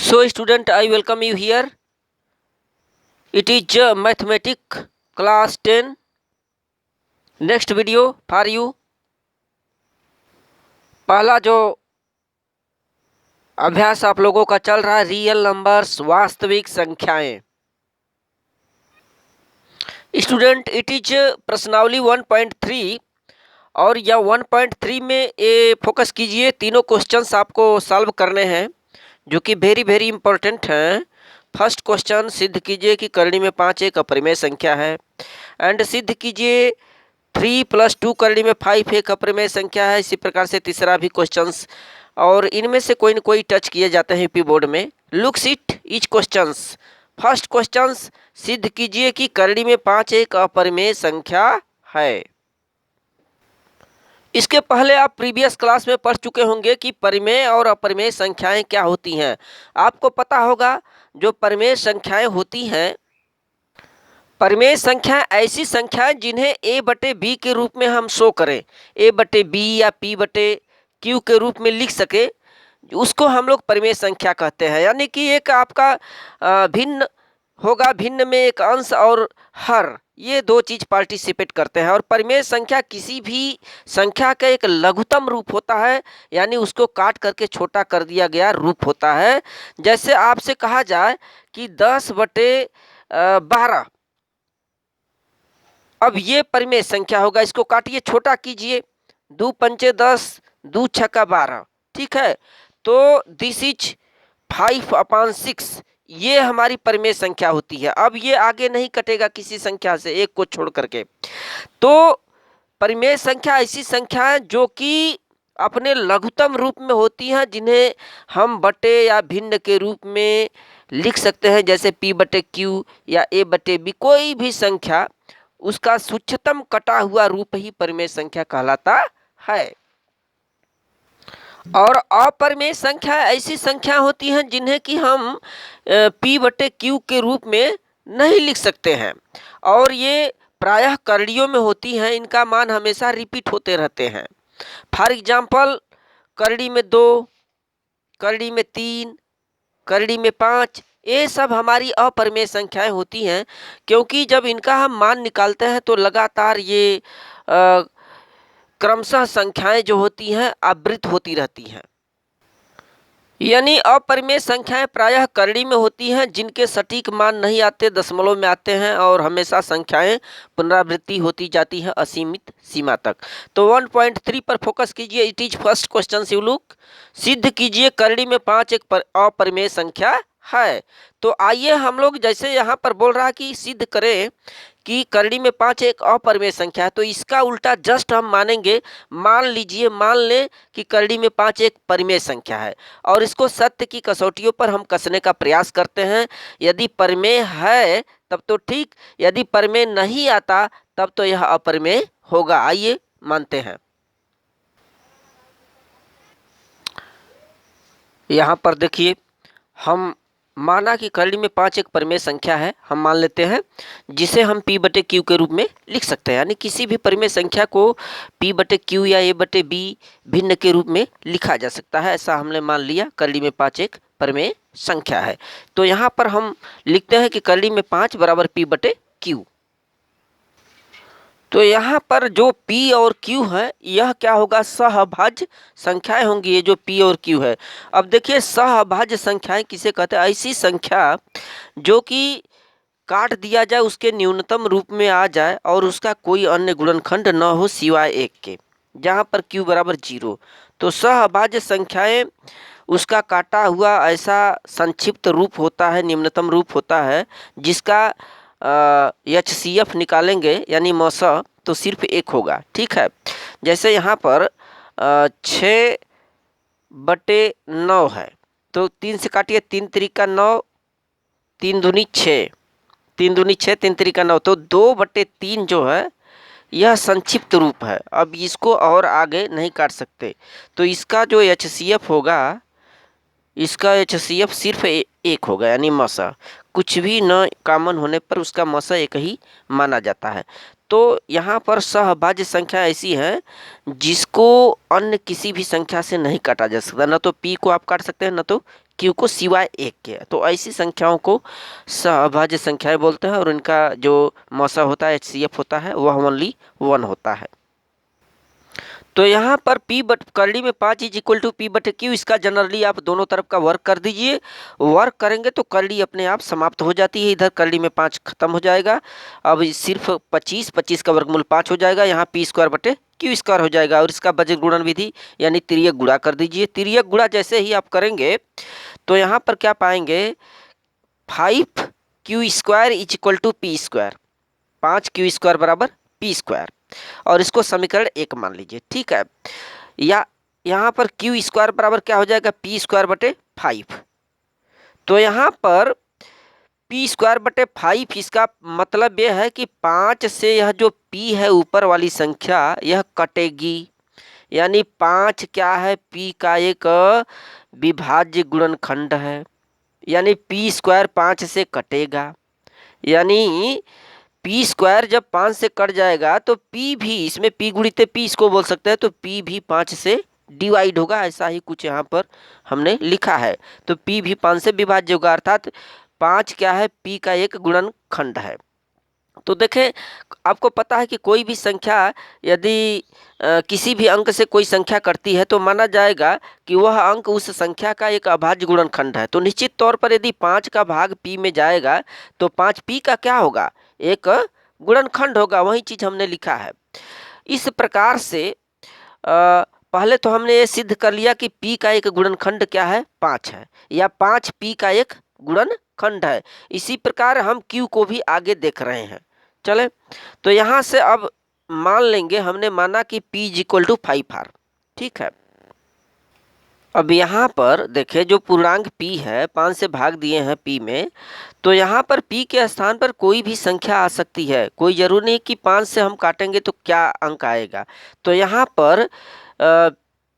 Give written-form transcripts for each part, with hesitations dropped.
So student, I welcome you here. It is mathematics class 10. Next video for you. पहला जो अभ्यास आप लोगों का चल रहा है रियल नंबर्स, वास्तविक संख्याएं. स्टूडेंट, इट इज प्रश्नावली 1.3 और यह 1.3 में ये फोकस कीजिए. तीनों क्वेश्चंस आपको सॉल्व करने हैं जो कि वेरी वेरी इंपॉर्टेंट हैं. फर्स्ट क्वेश्चन, सिद्ध कीजिए कि करणी में 5 एक अपरिमेय संख्या है. एंड सिद्ध कीजिए 3 + 2 करणी में 5 एक अपरिमेय संख्या है. इसी प्रकार से तीसरा भी क्वेश्चंस, और इनमें से कोई न कोई टच किए जाते हैं यूपी बोर्ड में. Looks it each questions. First questions, सिद्ध कीजिए कि करणी में 5 एक अपरिमेय संख्या है. इसके पहले आप प्रीवियस क्लास में पढ़ चुके होंगे कि परिमेय और अपरिमेय संख्याएं क्या होती हैं. आपको पता होगा जो परिमेय संख्याएं होती हैं, परिमेय संख्या ऐसी संख्याएं जिन्हें a/b के रूप में हम शो करें, a/b या p/q के रूप में लिख सके, उसको हम लोग परिमेय संख्या कहते हैं. यानी कि एक आपका भिन्न होगा, भिन्न में एक अंश और हर, ये दो चीज पार्टिसिपेट करते हैं. और परिमेय संख्या किसी भी संख्या का एक लघुत्तम रूप होता है, यानी उसको काट करके छोटा कर दिया गया रूप होता है. जैसे आपसे कहा जाए कि 10/12, अब ये परिमेय संख्या होगा. इसको काटिए, छोटा कीजिए. 2 पंचे 10, 2 छक्का 12. ठीक है, तो दिस इज 5/6. ये हमारी परिमेय संख्या होती है. अब ये आगे नहीं कटेगा किसी संख्या से, एक को छोड़ करके. तो परिमेय संख्या ऐसी संख्या है जो कि अपने लघुत्तम रूप में होती हैं, जिन्हें हम बटे या भिन्न के रूप में लिख सकते हैं. जैसे p/q या a/b, कोई भी संख्या उसका सूक्ष्मतम कटा हुआ रूप ही परिमेय संख्या कहलाता है. और अपरिमेय संख्या ऐसी संख्या होती हैं जिन्हें कि हम p/q के रूप में नहीं लिख सकते हैं, और ये प्रायः करणियों में होती हैं. इनका मान हमेशा रिपीट होते रहते हैं. फॉर एग्जाम्पल, करणी में 2, करणी में 3, करणी में 5, ये सब हमारी अपरिमेय संख्याएं होती हैं, क्योंकि जब इनका हम मान निकालते हैं तो लगातार ये क्रमशः संख्याएं जो होती हैं आवृत होती रहती हैं. यानी अपरिमेय संख्याएं प्रायः करणी में होती हैं, जिनके सटीक मान नहीं आते, दशमलव में आते हैं, और हमेशा संख्याएं पुनरावृत्ति होती जाती हैं असीमित सीमा तक. तो 1.3 पर फोकस कीजिए. It is first question. You look, सिद्ध कीजिए करणी में 5 एक अपरिमेय संख्या है. तो आइए हम लोग, जैसे यहाँ पर बोल रहा है कि सिद्ध करें कि करणी में 5 एक अपरिमेय संख्या है, तो इसका उल्टा जस्ट हम मानेंगे. मान लीजिए, मान लें कि करणी में 5 एक परिमेय संख्या है, और इसको सत्य की कसौटियों पर हम कसने का प्रयास करते हैं. यदि परिमेय है तब तो ठीक, यदि परिमेय नहीं आता तब तो यह अपरिमेय होगा. आइए मानते हैं. यहाँ पर देखिए, हम माना कि करणी में 5 एक परिमेय संख्या है. हम मान लेते हैं जिसे हम p/q के रूप में लिख सकते हैं. यानी किसी भी परिमेय संख्या को p/q या a/b भिन्न के रूप में लिखा जा सकता है. ऐसा हमने मान लिया करणी में 5 एक परिमेय संख्या है. तो यहाँ पर हम लिखते हैं कि करणी में 5 = p/q. तो यहाँ पर जो p और q है, यह क्या होगा, सहअभाज्य संख्याएं होंगी. ये जो p और q है, अब देखिए सहअभाज्य संख्याएं किसे कहते हैं. ऐसी संख्या जो कि काट दिया जाए, उसके न्यूनतम रूप में आ जाए, और उसका कोई अन्य गुणनखंड न हो सिवाय 1 के, जहाँ पर q = 0. तो सहअभाज्य संख्याएं उसका काटा हुआ ऐसा संक्षिप्त रूप होता है, निम्नतम रूप होता है, जिसका HCF निकालेंगे यानी मस, तो सिर्फ 1 होगा. ठीक है, जैसे यहाँ पर 6/9 है, तो 3 से काटिए. 3 × 9, 3 दूनी 6, 3 दूनी 6, 3 × 9, तो 2/3 जो है यह संक्षिप्त रूप है. अब इसको और आगे नहीं काट सकते, तो इसका जो HCF होगा, इसका HCF सिर्फ 1 होगा, यानी मसा. कुछ भी न कॉमन होने पर उसका मसा 1 ही माना जाता है. तो यहाँ पर सहभाज्य संख्या ऐसी है जिसको अन्य किसी भी संख्या से नहीं काटा जा सकता, न तो p को आप काट सकते हैं न तो q को, सिवाय एक के। तो ऐसी संख्याओं को सहभाज्य संख्याएं बोलते हैं और इनका जो मौसा होता है HCF होता है वह ओनली 1 होता है। तो यहाँ पर करड़ी में 5 इज इक्वल टू P/Q, इसका जनरली आप दोनों तरफ का वर्क कर दीजिए। वर्क करेंगे तो करड़ी अपने आप समाप्त हो जाती है, इधर करड़ी में 5 खत्म हो जाएगा। अब सिर्फ 25 का वर्गमूल 5 हो जाएगा, यहाँ P²/Q² हो जाएगा और इसका वज्र गुणन विधि यानी तिर्यक गुणा कर दीजिए। तिर्यक गुणा जैसे ही आप करेंगे तो यहाँ पर क्या पाएंगे, 5Q² is equal to P², 5Q² बराबर P², और इसको समीकरण 1 मान लीजिए, ठीक है। या यहाँ पर Q² बराबर क्या हो जाएगा, P²/5। तो यहाँ पर P²/5, इसका मतलब यह है कि 5 से यह जो P है ऊपर वाली संख्या यह कटेगी, यानी 5 क्या है, P का एक विभाज्य गुणनखंड है, यानी P² 5 से कटेगा, यानी P² जब 5 से कट जाएगा तो P भी, इसमें P गुणित P इसको बोल सकते हैं, तो P भी 5 से डिवाइड होगा, ऐसा ही कुछ यहाँ पर हमने लिखा है। तो P भी 5 से विभाज्य होगा, अर्थात 5 क्या है, P का एक गुणनखंड है। तो देखें, आपको पता है कि कोई भी संख्या यदि किसी भी अंक से कोई संख्या करती है तो माना जाएगा कि वह अंक उस संख्या का एक अभाज्य गुणनखंड है। तो निश्चित तौर पर यदि 5 का भाग P में जाएगा तो 5 P का क्या होगा, एक गुणनखंड होगा, वही चीज हमने लिखा है। इस प्रकार से पहले तो हमने ये सिद्ध कर लिया कि P का एक गुणनखंड क्या है, 5 है, या 5 P का एक गुणनखंड है। इसी प्रकार हम Q को भी आगे देख रहे हैं। चले, तो यहाँ से अब मान लेंगे, हमने माना कि P is equal to 5R, ठीक है। अब यहाँ पर देखिए, जो पूर्णांक P है 5 से भाग दिए हैं P में, तो यहाँ पर P के स्थान पर कोई भी संख्या आ सकती है, कोई जरूरी नहीं कि 5 से हम काटेंगे तो क्या अंक आएगा। तो यहाँ पर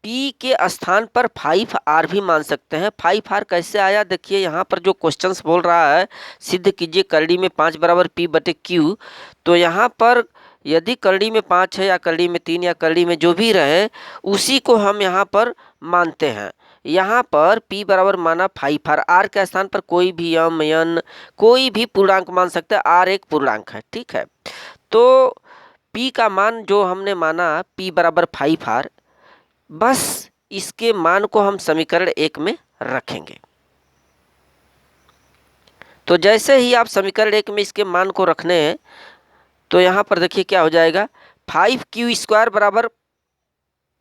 P के स्थान पर 5R भी मान सकते हैं। 5R कैसे आया, देखिए यहाँ पर जो क्वेश्चंस बोल रहा है, सिद्ध कीजिए करड़ी में 5 बराबर P/Q। तो यहाँ पर यदि करड़ी में 5 है या करड़ी में 3 या करड़ी में जो भी रहे, उसी को हम यहाँ पर मानते हैं। यहाँ पर P बराबर माना 5R, R के स्थान पर कोई भी m, n, कोई भी पूर्णांक मान सकते हैं, R एक पूर्णांक है, ठीक है। तो P का मान जो हमने माना P बराबर 5R, बस इसके मान को हम समीकरण 1 में रखेंगे। तो जैसे ही आप समीकरण 1 में इसके मान को रखने हैं तो यहाँ पर देखिए क्या हो जाएगा, 5Q² बराबर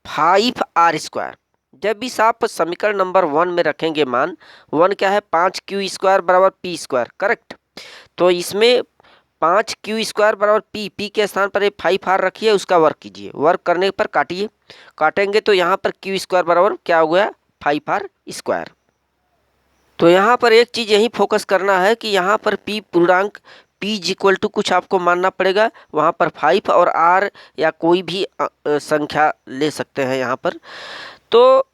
5R²। जब इस आप समीकरण नंबर 1 में रखेंगे मान, 1 क्या है, 5Q² बराबर P², करेक्ट। तो इसमें 5Q² बराबर P के स्थान पर 5R रखिए, उसका वर्क कीजिए, वर्क करने पर काटिए, काटेंगे तो यहाँ पर Q² बराबर क्या हो गया, 5R²। तो यहाँ पर एक चीज़ यही फोकस करना है कि यहाँ पर P पूर्णांक P इज इक्वल टू कुछ आपको मानना पड़ेगा, वहाँ पर 5 और R या कोई भी संख्या ले सकते हैं यहाँ पर। तो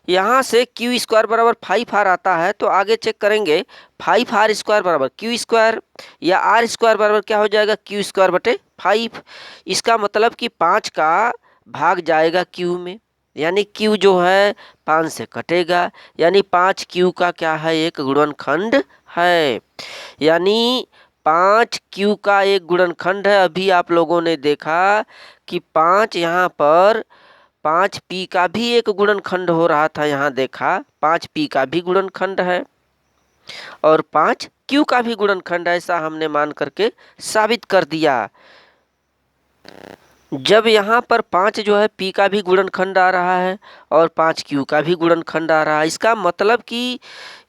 यहाँ से Q² बराबर 5R आता है, तो आगे चेक करेंगे 5R² बराबर Q² या R² बराबर क्या हो जाएगा, Q²/5। इसका मतलब कि 5 का भाग जाएगा Q में, यानी Q जो है 5 से कटेगा, यानी 5Q का क्या है, एक गुणनखंड है, यानी 5Q का एक गुणनखंड है। अभी आप लोगों ने देखा कि 5 यहाँ पर 5P का भी एक गुणनखंड हो रहा था, यहाँ देखा 5P का भी गुणनखंड है और 5Q का भी गुणनखंड है, ऐसा हमने मान करके साबित कर दिया। जब यहाँ पर 5 जो है P का भी गुणनखंड आ रहा है और 5Q का भी गुणनखंड आ रहा है, इसका मतलब कि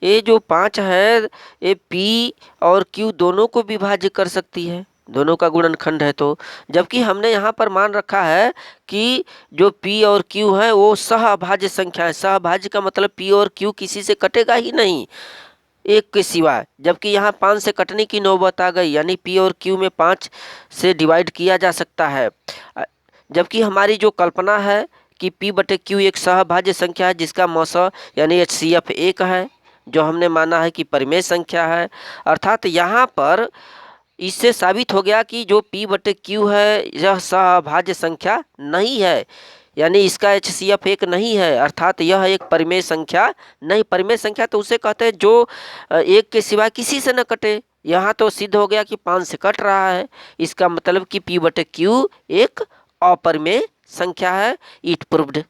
ये जो 5 है ये P और Q दोनों को विभाज्य कर सकती है, दोनों का गुणनखंड है। तो जबकि हमने यहाँ पर मान रखा है कि जो P और Q है वो सहअभाज्य संख्या है। सहअभाज्य का मतलब P और Q किसी से कटेगा ही नहीं एक के सिवा, जबकि यहाँ 5 से कटने की नौबत आ गई, यानी P और Q में 5 से डिवाइड किया जा सकता है। जबकि हमारी जो कल्पना है कि P/Q एक सहभाज्य संख्या है जिसका मौसा यानी HCF 1 है, जो हमने माना है कि परिमेय संख्या है। अर्थात यहाँ पर इससे साबित हो गया कि जो P बटे Q है यह सहभाज्य संख्या नहीं है, यानी इसका HCF 1 नहीं है, अर्थात यह एक परिमेय संख्या नहीं। परिमेय संख्या तो उसे कहते हैं जो एक के सिवा किसी से न कटे। यहाँ तो सिद्ध हो गया कि 5 से कट रहा है, इसका मतलब कि P बटे Q एक अपरिमेय संख्या है। इट प्रूव्ड,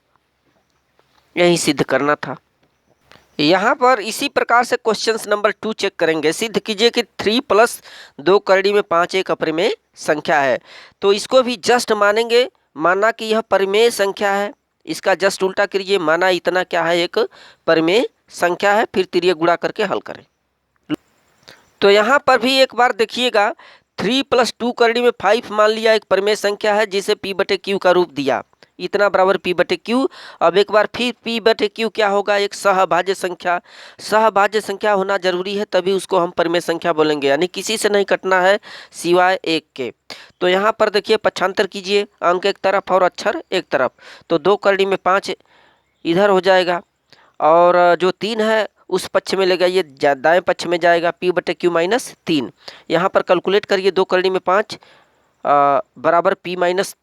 यही सिद्ध करना था। यहाँ पर इसी प्रकार से क्वेश्चन नंबर 2 चेक करेंगे। सिद्ध कीजिए कि 3 + 2 करड़ी में 5 एक अपरिमेय संख्या है। तो इसको भी जस्ट मानेंगे, माना कि यह परिमेय संख्या है। इसका जस्ट उल्टा करिए, माना इतना क्या है, एक परिमेय संख्या है, फिर तिर्यक गुणा करके हल करें। तो यहाँ पर भी एक बार देखिएगा, 3 + 2 करड़ी में 5 मान लिया एक परिमेय संख्या है जिसे P बटे Q का रूप दिया, इतना बराबर P बटे Q। अब एक बार फिर P बटे Q क्या होगा, एक सहभाज्य संख्या। सहभाज्य संख्या होना जरूरी है, तभी उसको हम परिमेय संख्या बोलेंगे, यानी किसी से नहीं कटना है सिवाय एक के। तो यहाँ पर देखिए पक्षांतर कीजिए, अंक एक तरफ और अक्षर एक तरफ। तो 2 करड़ी में 5 इधर हो जाएगा, और जो 3 है उस पक्ष में ले जाइए, दाएं पक्ष में जाएगा, P बटे Q माइनस 3। यहाँ पर कैलकुलेट करिए, 2 करड़ी में 5 बराबर P माइनस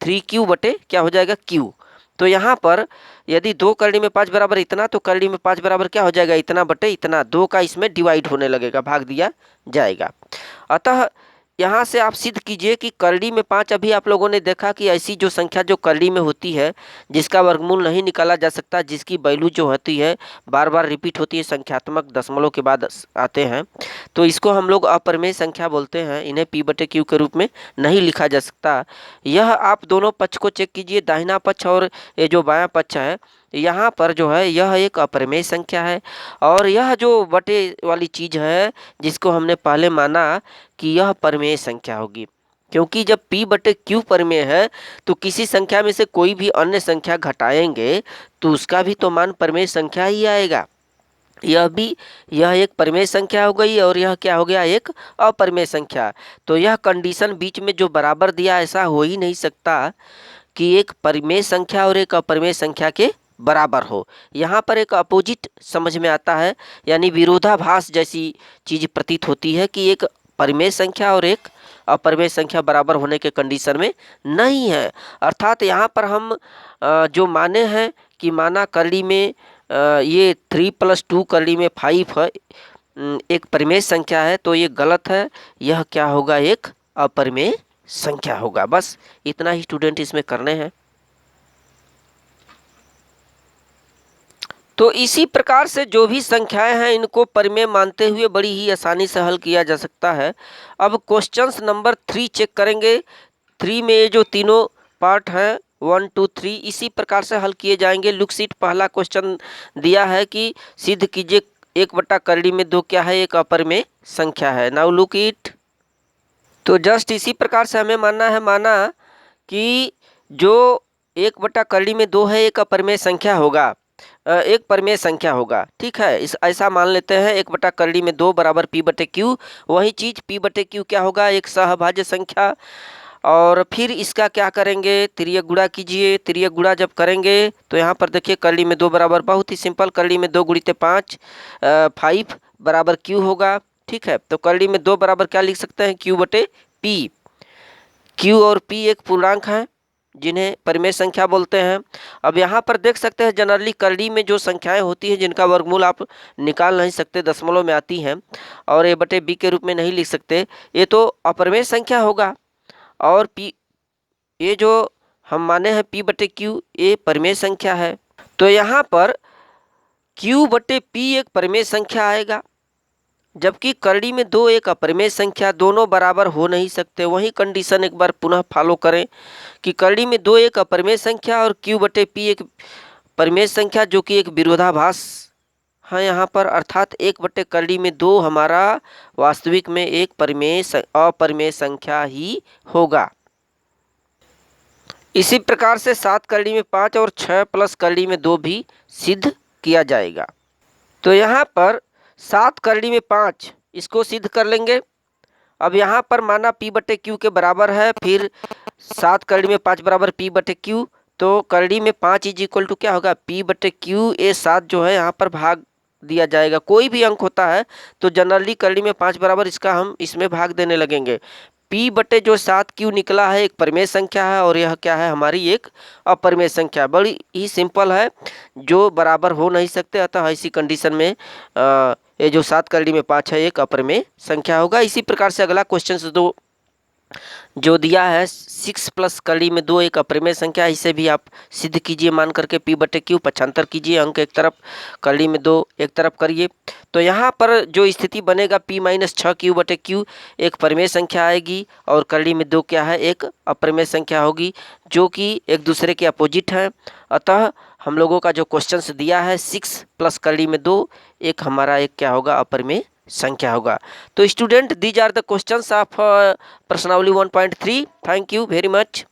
3Q बटे क्या हो जाएगा, Q। तो यहाँ पर यदि 2 करड़ी में 5 बराबर इतना, तो करड़ी में 5 बराबर क्या हो जाएगा, इतना बटे इतना। 2 का इसमें डिवाइड होने लगेगा, भाग दिया जाएगा। अतः यहाँ से आप सिद्ध कीजिए कि करड़ी में 5, अभी आप लोगों ने देखा कि ऐसी जो संख्या जो करड़ी में होती है, जिसका वर्गमूल नहीं निकाला जा सकता, जिसकी वैल्यू जो होती है बार बार रिपीट होती है, संख्यात्मक दशमलव के बाद आते हैं, तो इसको हम लोग अपरिमेय संख्या बोलते हैं। इन्हें P बटे Q के रूप में नहीं लिखा जा सकता। यह आप दोनों पक्ष को चेक कीजिए, दाहिना पक्ष और ये जो बायां पक्ष है, यहाँ पर जो है यह एक अपरिमेय संख्या है। और यह जो बटे वाली चीज़ है, जिसको हमने पहले माना कि यह परिमेय संख्या होगी, क्योंकि जब P बटे Q परिमेय है तो किसी संख्या में से कोई भी अन्य संख्या घटाएंगे तो उसका भी तो मान परिमेय संख्या ही आएगा। यह एक परिमेय संख्या हो गई, और यह क्या हो गया, एक अपरिमेय संख्या। तो यह कंडीशन बीच में जो बराबर दिया, ऐसा हो ही नहीं सकता कि एक परिमेय संख्या और एक अपरिमेय संख्या के बराबर हो। यहाँ पर एक अपोजिट समझ में आता है, यानी विरोधाभास जैसी चीज़ प्रतीत होती है कि एक परिमेय संख्या और एक अपरिमेय संख्या बराबर होने के कंडीशन में नहीं है। अर्थात यहाँ पर हम जो माने हैं कि माना करड़ी में ये 3 + 2 करड़ी में 5 है, एक परिमेय संख्या है, तो ये गलत है। यह क्या होगा, एक अपरिमेय संख्या होगा। बस इतना ही स्टूडेंट इसमें करने हैं। तो इसी प्रकार से जो भी संख्याएं हैं, इनको परिमेय मानते हुए बड़ी ही आसानी से हल किया जा सकता है। अब क्वेश्चंस नंबर 3 चेक करेंगे। 3 में ये जो तीनों पार्ट हैं 1 2 3 इसी प्रकार से हल किए जाएंगे। लुक सीट पहला क्वेश्चन दिया है कि सिद्ध कीजिए 1 बटा करड़ी में 2 क्या है, एक अपरिमेय संख्या है। Now look it. तो जस्ट इसी प्रकार से हमें माना कि जो 1 बटा करड़ी में 2 है एक अपरिमेय संख्या होगा, एक परिमेय संख्या होगा। ठीक है, इस ऐसा मान लेते हैं 1 बटा करड़ी में 2 बराबर P बटे Q। वही चीज़ P बटे Q क्या होगा, एक सहभाज्य संख्या। और फिर इसका क्या करेंगे, तिर्यक गुणा कीजिए। तिर्यक गुणा जब करेंगे तो यहाँ पर देखिए करड़ी में 2 बराबर, बहुत ही सिंपल, करड़ी में 2 गुणित 5 5 बराबर Q होगा। ठीक है, तो करड़ी में 2 बराबर क्या लिख सकते हैं, Q बटे P। Q और P एक पूर्णांक है जिन्हें परिमेय संख्या बोलते हैं। अब यहाँ पर देख सकते हैं जनरली करड़ी में जो संख्याएं होती हैं जिनका वर्गमूल आप निकाल नहीं सकते, दशमलव में आती हैं, और A बटे B के रूप में नहीं लिख सकते, ये तो अपरिमेय संख्या होगा। और P, ये जो हम माने हैं P बटे Q, ये परिमेय संख्या है। तो यहाँ पर Q बटे P एक परिमेय संख्या आएगा, जबकि करड़ी में 2 एक अपरिमेय संख्या, दोनों बराबर हो नहीं सकते। वही कंडीशन एक बार पुनः फॉलो करें कि करड़ी में 2 एक अपरिमेय संख्या और Q बटे P एक परिमेय संख्या, जो कि एक विरोधाभास है यहाँ पर। अर्थात 1 बटे करड़ी में 2 हमारा वास्तविक में एक अपरिमेय संख्या ही होगा। इसी प्रकार से 7 करड़ी में 5 और 6 + करड़ी में 2 भी सिद्ध किया जाएगा। तो यहाँ पर 7 करड़ी में 5 इसको सिद्ध कर लेंगे। अब यहाँ पर माना P बटे Q के बराबर है, फिर 7 करड़ी में 5 बराबर P बटे Q, तो करड़ी में 5 इज इक्वल टू क्या होगा, P बटे Q। ये 7 जो है यहाँ पर भाग दिया जाएगा। कोई भी अंक होता है तो जनरली करड़ी में 5 बराबर इसका हम इसमें भाग देने लगेंगे। p बटे जो 7 q निकला है एक परिमेय संख्या है और यह क्या है, हमारी एक अपरिमेय संख्या। बड़ी ही सिंपल है, जो बराबर हो नहीं सकते, अतः ऐसी कंडीशन में ये जो 7 करड़ी में 5 है एक अपरिमेय संख्या होगा। इसी प्रकार से अगला क्वेश्चन दो जो दिया है 6 प्लस करड़ी में 2 एक अपरिमेय संख्या, इसे भी आप सिद्ध कीजिए मान करके p बटे q पक्षांतर कीजिए, अंक एक तरफ करड़ी में 2 एक तरफ करिए। तो यहाँ पर जो स्थिति बनेगा p माइनस 6q बटे q एक परिमेय संख्या आएगी और करड़ी में 2 क्या है, एक अपरिमेय संख्या होगी, जो कि एक दूसरे के अपोजिट हैं। अतः हम लोगों का जो क्वेश्चन दिया है 6 प्लस करड़ी में 2 एक हमारा एक क्या होगा, अपरिमेय संख्या होगा। तो student, these are the questions of प्रश्नावली 1.3। Thank you very much.